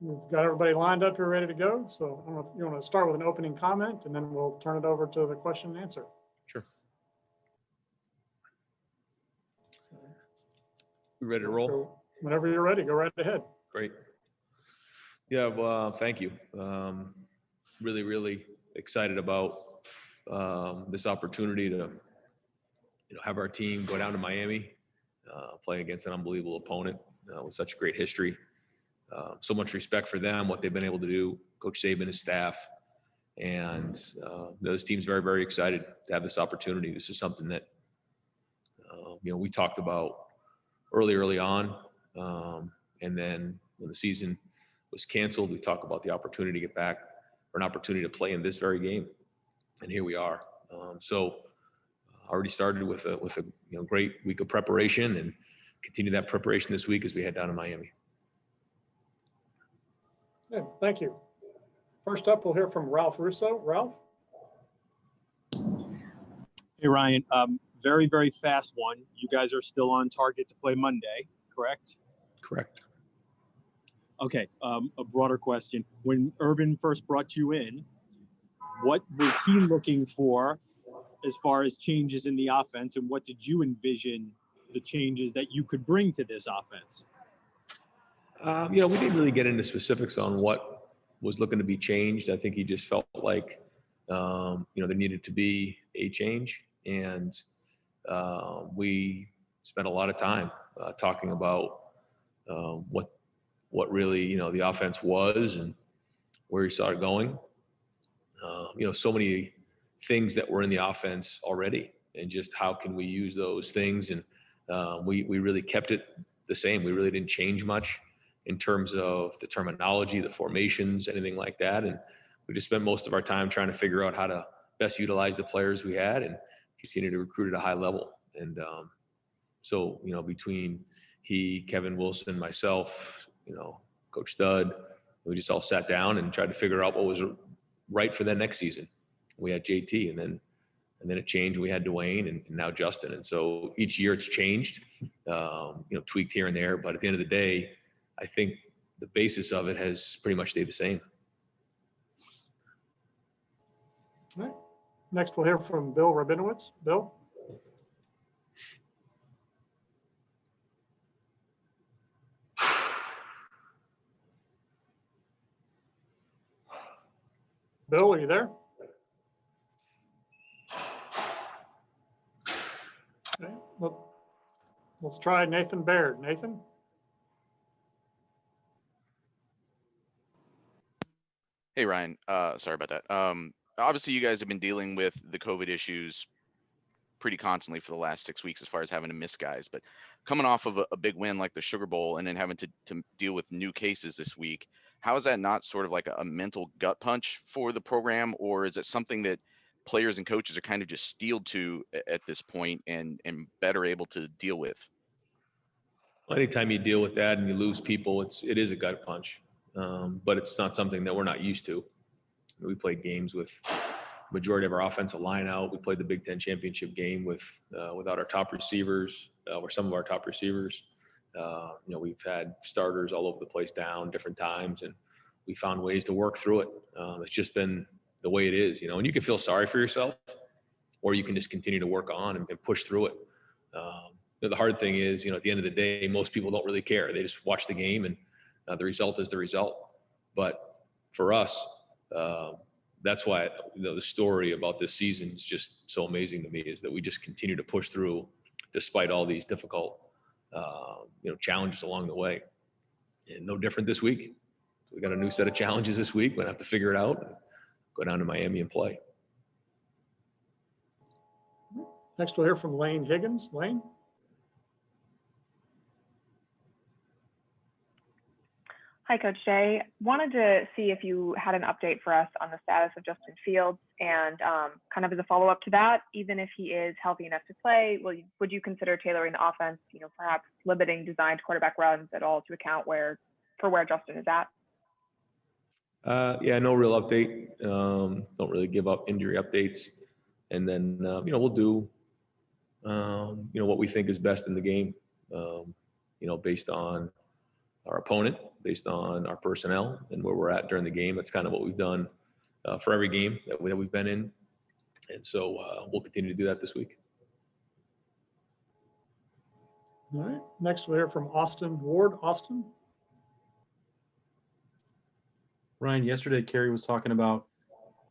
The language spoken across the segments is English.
We've got everybody lined up here ready to go. So I don't know if you want to start with an opening comment and then we'll turn it over to the question and answer. Sure. We ready to roll? So whenever you're ready, go right ahead. Great. Yeah, well, thank you. Really, really excited about this opportunity to, have our team go down to Miami, play against an unbelievable opponent with such great history. So much respect for them, what they've been able to do, Coach Saban, his staff, and those teams very, very excited to have this opportunity. This is something that, we talked about early on, and then when the season was canceled, we talked about the opportunity to get back, or an opportunity to play in this very game, and here we are. So already started with a great week of preparation, and continue that preparation this week as we head down to Miami. Good, thank you. First up, we'll hear from Ralph Russo. Ralph? Hey, Ryan. Very, very fast one. You guys are still on target to play Monday, correct? Correct. Okay, a broader question. When Urban first brought you in, what was he looking for as far as changes in the offense, and what did you envision the changes that you could bring to this offense? We didn't really get into specifics on what was looking to be changed. I think he just felt like, there needed to be a change, and we spent a lot of time talking about what really, the offense was and where he saw it going. So many things that were in the offense already, and just how can we use those things. And we really kept it the same. We really didn't change much in terms of the terminology, the formations, anything like that. And we just spent most of our time trying to figure out how to best utilize the players we had and continue to recruit at a high level. And so, between he, Kevin Wilson, myself, Coach Stud, we just all sat down and tried to figure out what was right for that next season. We had JT, and then it changed. We had Dwayne, and now Justin. And so each year it's changed, tweaked here and there. But at the end of the day, I think the basis of it has pretty much stayed the same. All right. Next, we'll hear from Bill Rabinowitz. Bill? Bill, are you there? Okay. Well, let's try Nathan Baird. Nathan? Hey, Ryan. Sorry about that. Obviously, you guys have been dealing with the COVID issues pretty constantly for the last 6 weeks as far as having to miss guys. But coming off of a big win like the Sugar Bowl and then having to deal with new cases this week, how is that not sort of like a mental gut punch for the program? Or is it something that players and coaches are kind of just steeled to at this point and better able to deal with? Well, anytime you deal with that and you lose people, it is a gut punch. But it's not something that we're not used to. We played games with majority of our offensive line out. We played the Big Ten championship game without our top receivers, or some of our top receivers. We've had starters all over the place down different times, and we found ways to work through it. It's just been the way it is, and you can feel sorry for yourself, or you can just continue to work on and push through it. The hard thing is, at the end of the day, most people don't really care. They just watch the game, and the result is the result. But for us, that's why the story about this season is just so amazing to me, is that we just continue to push through despite all these difficult challenges along the way. And no different this week. We got a new set of challenges this week. We're gonna have to figure it out and go down to Miami and play. Next, we'll hear from Lane Higgins. Lane? Hi, Coach Jay. Wanted to see if you had an update for us on the status of Justin Fields, and kind of as a follow-up to that, even if he is healthy enough to play, would you consider tailoring the offense, perhaps limiting designed quarterback runs at all to account for where Justin is at? Yeah, no real update. Don't really give up injury updates. And then, we'll do, what we think is best in the game, based on our opponent based on our personnel and where we're at during the game. That's kind of what we've done for every game that we've been in. And so we'll continue to do that this week. All right. Next, we'll hear from Austin Ward. Austin. Ryan, yesterday Kerry was talking about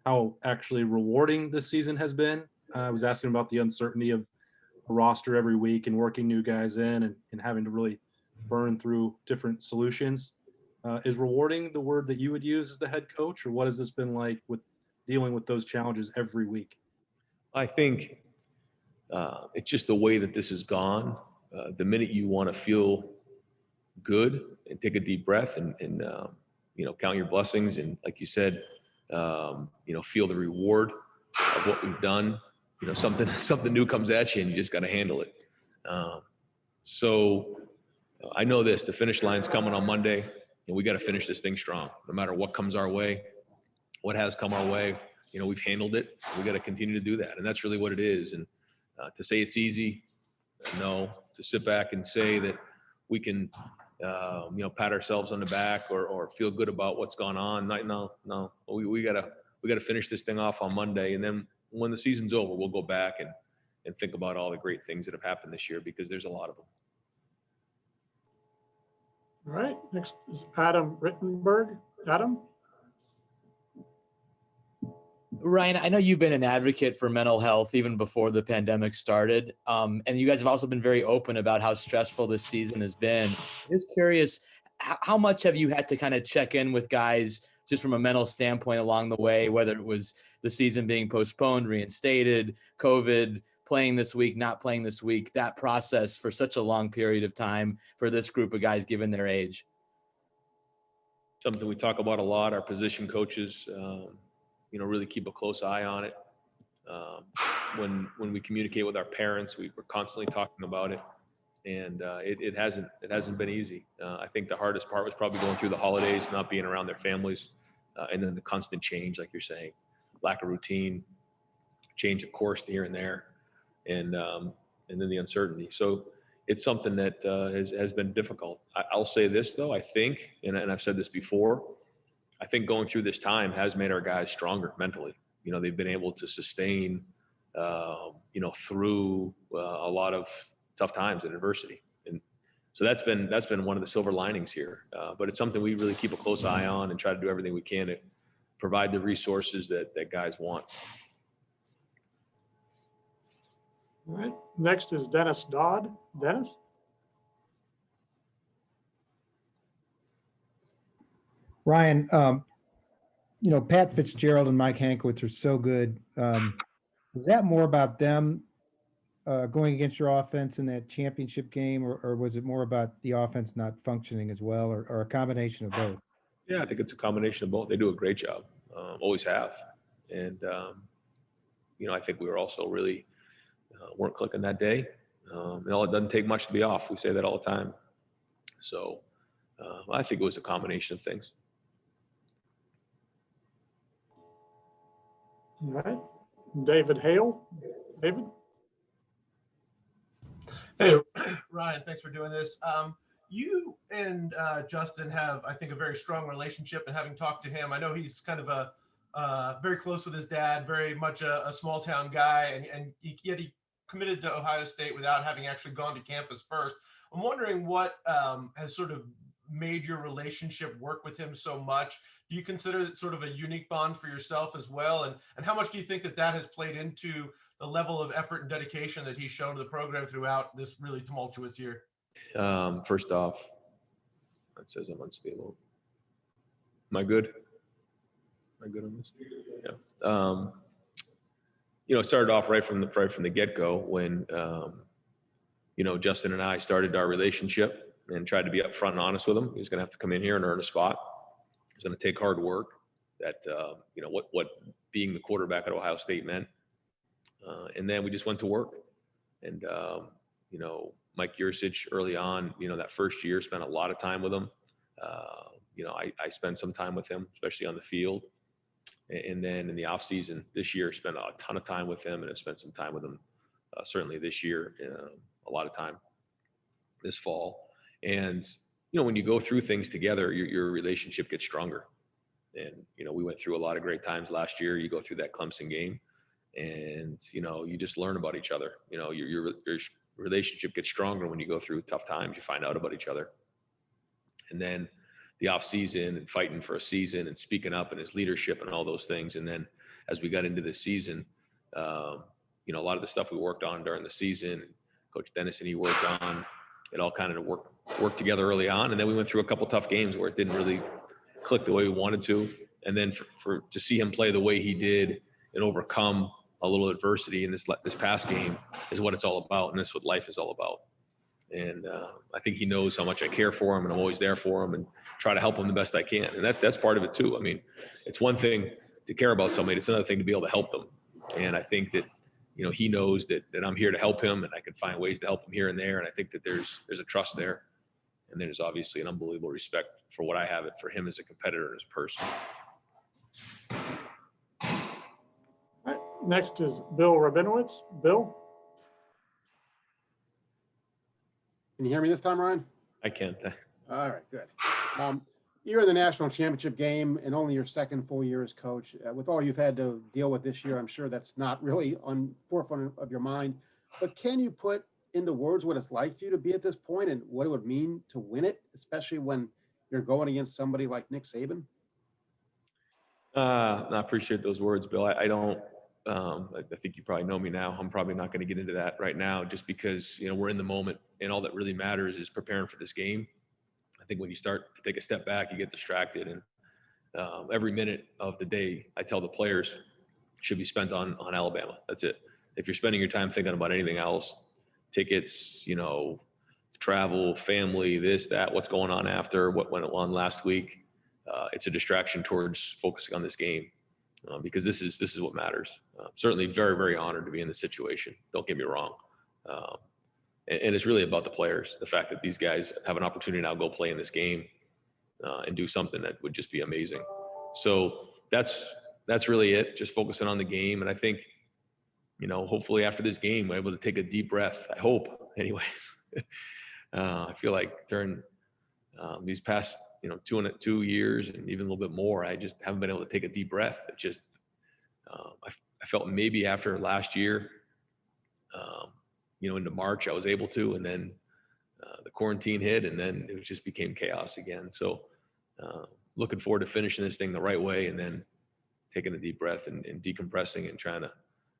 how actually rewarding this season has been. I was asking about the uncertainty of a roster every week and working new guys in and having to really burn through different solutions. Is rewarding the word that you would use as the head coach, or what has this been like with dealing with those challenges every week? I think it's just the way that this has gone. The minute you want to feel good and take a deep breath and count your blessings and, like you said, feel the reward of what we've done. Something new comes at you and you just got to handle it. So I know this: the finish line's coming on Monday, and we got to finish this thing strong, no matter what comes our way, what has come our way. We've handled it. We got to continue to do that, and that's really what it is. And to say it's easy, no. To sit back and say that we can, pat ourselves on the back or feel good about what's gone on, no. We gotta finish this thing off on Monday, and then when the season's over, we'll go back and think about all the great things that have happened this year, because there's a lot of them. All right. Next is Adam Rittenberg. Adam. Ryan, I know you've been an advocate for mental health even before the pandemic started. And you guys have also been very open about how stressful this season has been. I'm just curious, how much have you had to kind of check in with guys just from a mental standpoint along the way, whether it was the season being postponed, reinstated, COVID, playing this week, not playing this week, that process for such a long period of time for this group of guys given their age? Something we talk about a lot. Our position coaches, really keep a close eye on it. When we communicate with our parents, we're constantly talking about it, and it hasn't been easy. I think the hardest part was probably going through the holidays, not being around their families, and then the constant change, like you're saying, lack of routine, change of course here and there, and then the uncertainty. So it's something that has been difficult. I'll say this though, I think, and I've said this before, I think going through this time has made our guys stronger mentally. They've been able to sustain, through a lot of tough times and adversity. And so that's been one of the silver linings here. But it's something we really keep a close eye on and try to do everything we can to provide the resources that guys want. All right. Next is Dennis Dodd. Dennis. Ryan, Pat Fitzgerald and Mike Hankwitz are so good. Was that more about them going against your offense in that championship game, or was it more about the offense not functioning as well, or a combination of both? Yeah, I think it's a combination of both. They do a great job, always have. And, I think we were also really weren't clicking that day. It doesn't take much to be off. We say that all the time. So I think it was a combination of things. All right. David Hale. David. Hey, Ryan, thanks for doing this. You and Justin have, I think, a very strong relationship, and having talked to him, I know he's kind of very close with his dad, very much a small town guy, and yet he committed to Ohio State without having actually gone to campus first. I'm wondering what has sort of made your relationship work with him so much. Do you consider it sort of a unique bond for yourself as well? And how much do you think that has played into the level of effort and dedication that he's shown to the program throughout this really tumultuous year? First off, it says I'm unstable. Am I good? Am I good on this? Yeah. It started off right from the get-go when, Justin and I started our relationship and tried to be upfront and honest with him. He was going to have to come in here and earn a spot. It was going to take hard work. That, what being the quarterback at Ohio State meant. And then we just went to work. And, Mike Yursich early on, that first year, spent a lot of time with him. I spent some time with him, especially on the field. And then in the off season this year, spent a ton of time with him, and have spent some time with him certainly this year, a lot of time this fall. And when you go through things together, your relationship gets stronger. And, we went through a lot of great times last year. You go through that Clemson game and, you just learn about each other. Your relationship gets stronger when you go through tough times. You find out about each other. And then the off season and fighting for a season and speaking up and his leadership and all those things. And then as we got into this season, a lot of the stuff we worked on during the season, Coach Dennis and he worked on, it all kind of worked together early on. And then we went through a couple tough games where it didn't really click the way we wanted to. And then to see him play the way he did and overcome a little adversity in this past game is what it's all about. And that's what life is all about. And I think he knows how much I care for him, and I'm always there for him and try to help him the best I can. And that's part of it too. I mean, it's one thing to care about somebody. It's another thing to be able to help them. And I think that, he knows that I'm here to help him, and I can find ways to help him here and there. And I think that there's a trust there. And there's obviously an unbelievable respect for what I have it for him as a competitor and as a person. All right, next is Bill Rabinowitz. Bill? Can you hear me this time, Ryan? I can. All right, good. You're in the national championship game and only your second full year as coach. With all you've had to deal with this year, I'm sure that's not really on forefront of your mind. But can you put into words what it's like for you to be at this point and what it would mean to win it, especially when you're going against somebody like Nick Saban? I appreciate those words, Bill. I don't. I think you probably know me now. I'm probably not going to get into that right now, just because we're in the moment, and all that really matters is preparing for this game. I think when you start to take a step back, you get distracted, and every minute of the day, I tell the players, should be spent on Alabama. That's it. If you're spending your time thinking about anything else, tickets, travel, family, this, that, what's going on after, what went on last week, it's a distraction towards focusing on this game, because this is what matters. Certainly very, very honored to be in this situation. Don't get me wrong. And it's really about the players, the fact that these guys have an opportunity now to go play in this game and do something that would just be amazing. So that's really it, just focusing on the game. And I think, hopefully after this game, we're able to take a deep breath. I hope, anyways. I feel like during these past, 2 years and even a little bit more, I just haven't been able to take a deep breath. It just, I felt maybe after last year, into March, I was able to, and then the quarantine hit, and then it just became chaos again. So looking forward to finishing this thing the right way, and then taking a deep breath and decompressing and trying to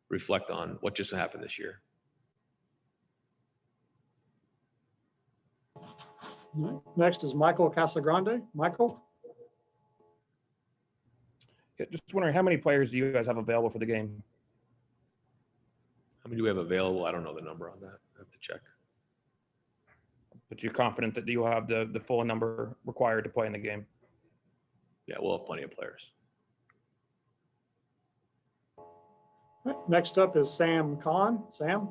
reflect on what just happened this year. All right, next is Michael Casagrande. Michael? Yeah, just wondering, how many players do you guys have available for the game? How many do we have available? I don't know the number on that. I have to check. But you're confident that you'll have the full number required to play in the game? Yeah, we'll have plenty of players. All right, next up is Sam Kahn. Sam?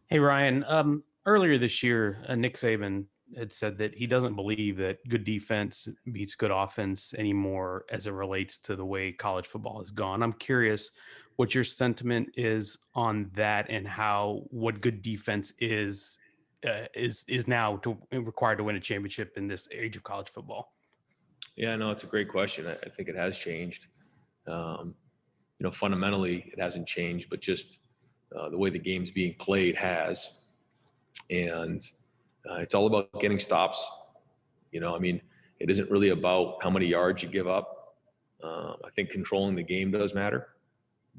Hey, Ryan. Earlier this year, Nick Saban had said that he doesn't believe that good defense beats good offense anymore as it relates to the way college football has gone. I'm curious what your sentiment is on that, and how what good defense is now required to win a championship in this age of college football. Yeah, no, it's a great question. I think it has changed. Fundamentally, it hasn't changed, but just the way the game's being played has. And it's all about getting stops. It isn't really about how many yards you give up. I think controlling the game does matter.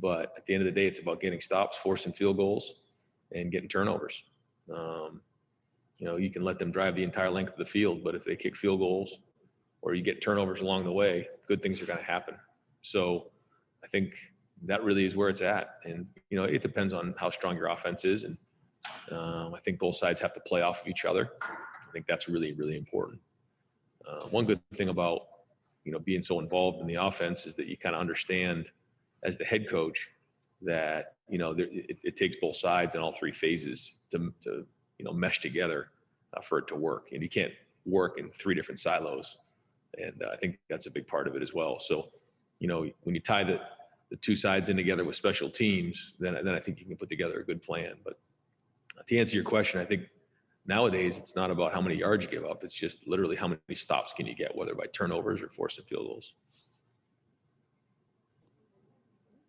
But at the end of the day, it's about getting stops, forcing field goals, and getting turnovers. You can let them drive the entire length of the field, but if they kick field goals or you get turnovers along the way, good things are going to happen. So I think that really is where it's at. And, it depends on how strong your offense is. And I think both sides have to play off of each other. I think that's really, really important. One good thing about, being so involved in the offense is that you kind of understand as the head coach that, it takes both sides in all three phases to mesh together for it to work. And you can't work in three different silos. And I think that's a big part of it as well. So, when you tie the two sides in together with special teams, then I think you can put together a good plan. But to answer your question, I think Nowadays, it's not about how many yards you give up. It's just literally how many stops can you get, whether by turnovers or forcing field goals.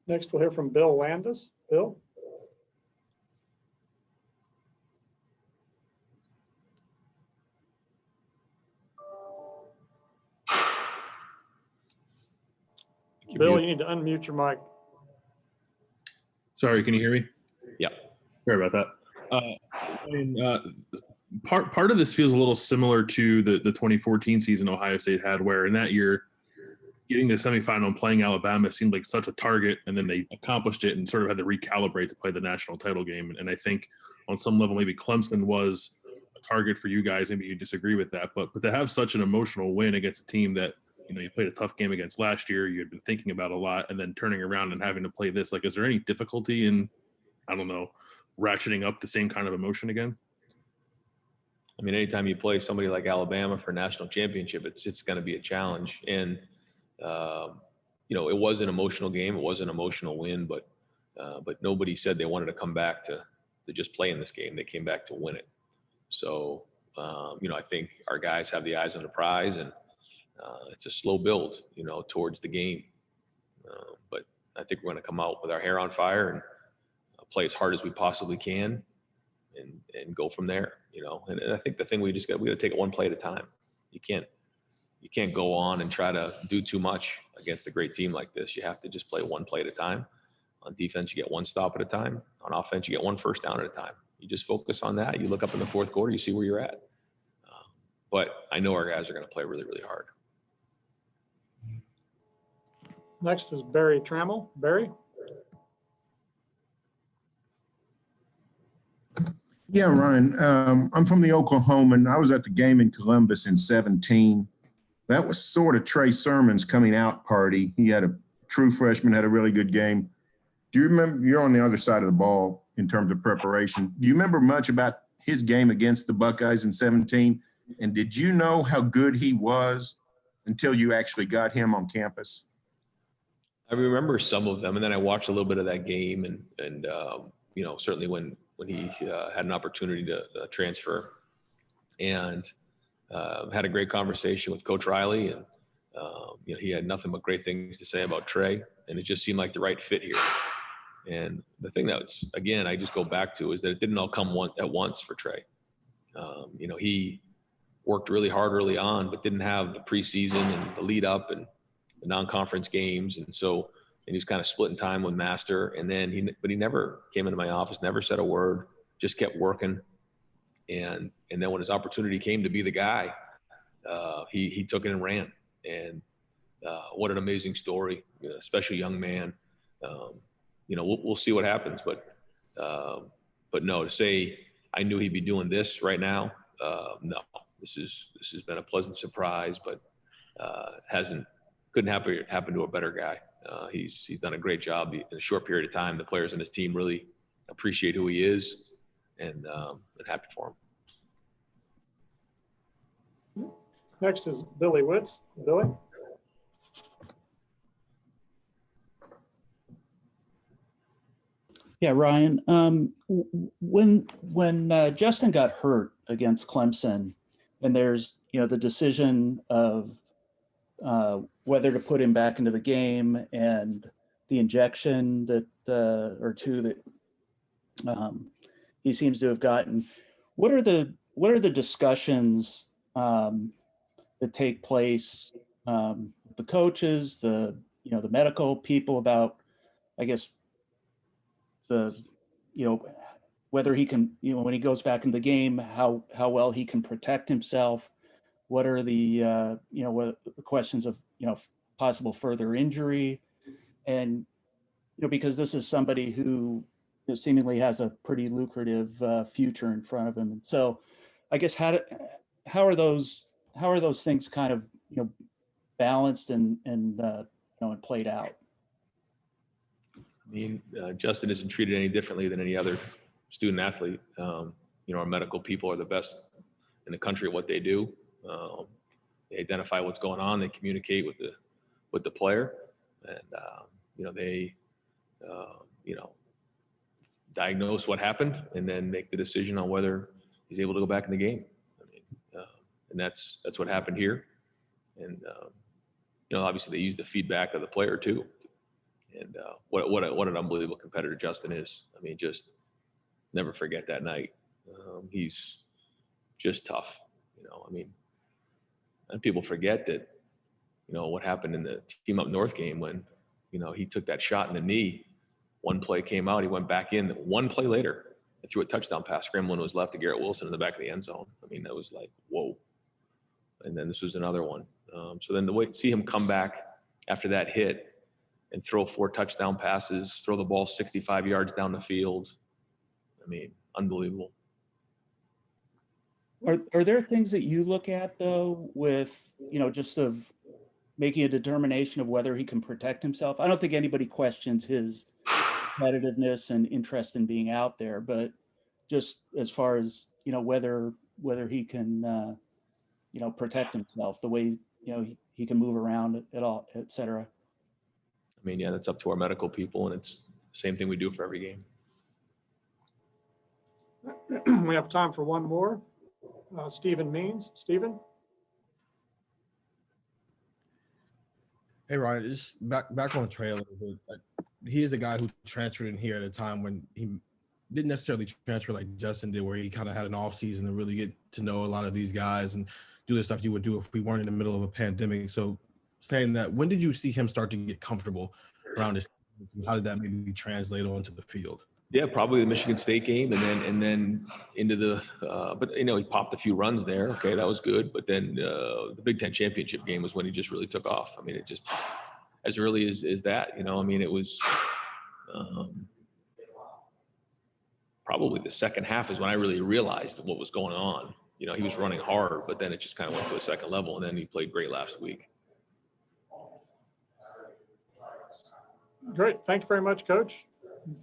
Next, we'll hear from Bill Landis. Bill? Bill, you need to unmute your mic. Sorry, can you hear me? Yeah. Sorry about that. Part of this feels a little similar to the 2014 season Ohio State had, where in that year, getting the semifinal and playing Alabama seemed like such a target, and then they accomplished it and sort of had to recalibrate to play the national title game. And I think on some level, maybe Clemson was a target for you guys. Maybe you disagree with that, but to have such an emotional win against a team that, you know, you played a tough game against last year, you had been thinking about a lot, and then turning around and having to play this, like, is there any difficulty in, I don't know, ratcheting up the same kind of emotion again? I mean, anytime you play somebody like Alabama for a national championship, it's going to be a challenge. And, you know, it was an emotional game. It was an emotional win, but nobody said they wanted to come back to just play in this game. They came back to win it. So, you know, I think our guys have the eyes on the prize, and it's a slow build, you know, towards the game. But I think we're going to come out with our hair on fire and play as hard as we possibly can and go from there, you know. And I think the thing we got to take it one play at a time. You can't go on and try to do too much against a great team like this. You have to just play one play at a time. On defense, you get one stop at a time. On offense, you get one first down at a time. You just focus on that. You look up in the fourth quarter, you see where you're at. But I know our guys are going to play really, really hard. Next is Barry Trammell. Barry? Yeah, Ryan. I'm from the Oklahoma, and I was at the game in Columbus in 2017. That was sort of Trey Sermon's coming out party. He had a true freshman, had a really good game. Do you remember, you're on the other side of the ball in terms of preparation. Do you remember much about his game against the Buckeyes in 2017? And did you know how good he was until you actually got him on campus? I remember some of them, and then I watched a little bit of that game, and you know, certainly when he had an opportunity to transfer, and had a great conversation with Coach Riley, and you know, he had nothing but great things to say about Trey, and it just seemed like the right fit here. And the thing that's, again, I just go back to is that it didn't all come at once for Trey. You know, he worked really hard early on, but didn't have the preseason and the lead up and the non-conference games. And so, and he was kind of splitting time with Master. And then but he never came into my office, never said a word, just kept working. And then when his opportunity came to be the guy, he took it and ran. And what an amazing story, you know, special young man. You know, we'll see what happens, but no, to say I knew he'd be doing this right now, no. This has been a pleasant surprise, but couldn't happen to a better guy. He's done a great job in a short period of time. The players on his team really appreciate who he is, and happy for him. Next is Billy Witz. Billy? Yeah, Ryan. When Justin got hurt against Clemson, and there's, you know, the decision of whether to put him back into the game and the injection that or two that he seems to have gotten. What are the discussions that take place, the coaches, the medical people about, I guess, whether he can, when he goes back in the game, how well he can protect himself? What are the what the questions of possible further injury? And because this is somebody who seemingly has a pretty lucrative future in front of him. And so I guess how are those things kind of balanced and played out? I mean, Justin isn't treated any differently than any other student athlete. Our medical people are the best in the country at what they do. They identify what's going on. They communicate with the player, and they diagnose what happened, and then make the decision on whether he's able to go back in the game. I mean, and that's what happened here. And obviously they used the feedback of the player too. And what an unbelievable competitor Justin is. I mean, just never forget that night. He's just tough. I mean, and people forget that, what happened in the team up north game when, he took that shot in the knee. One play came out, he went back in. One play later, and threw a touchdown pass scrambling to his left to Garrett Wilson in the back of the end zone. I mean, that was like, whoa. And then this was another one. So then see him come back after that hit and throw 4 touchdown passes, throw the ball 65 yards down the field. I mean, unbelievable. Are there things that you look at though with, just of making a determination of whether he can protect himself? I don't think anybody questions his competitiveness and interest in being out there, but just as far as, whether he can, protect himself, the way, he can move around at all, et cetera. I mean, yeah, that's up to our medical people, and it's the same thing we do for every game. We have time for one more. Stephen Means. Stephen? Hey, Ryan, just back on Trey a little bit. He is a guy who transferred in here at a time when he didn't necessarily transfer like Justin did, where he kind of had an off season to really get to know a lot of these guys and do the stuff you would do if we weren't in the middle of a pandemic. So saying that, when did you see him start to get comfortable around this? And how did that maybe translate onto the field? Yeah, probably the Michigan State game, and then into the but he popped a few runs there. Okay, that was good. But then the Big Ten championship game was when he just really took off. I mean, it just as early as that. I mean, it was probably the second half is when I really realized what was going on. He was running hard, but then it just kind of went to a second level, and then he played great last week. Great. Thank you very much, Coach.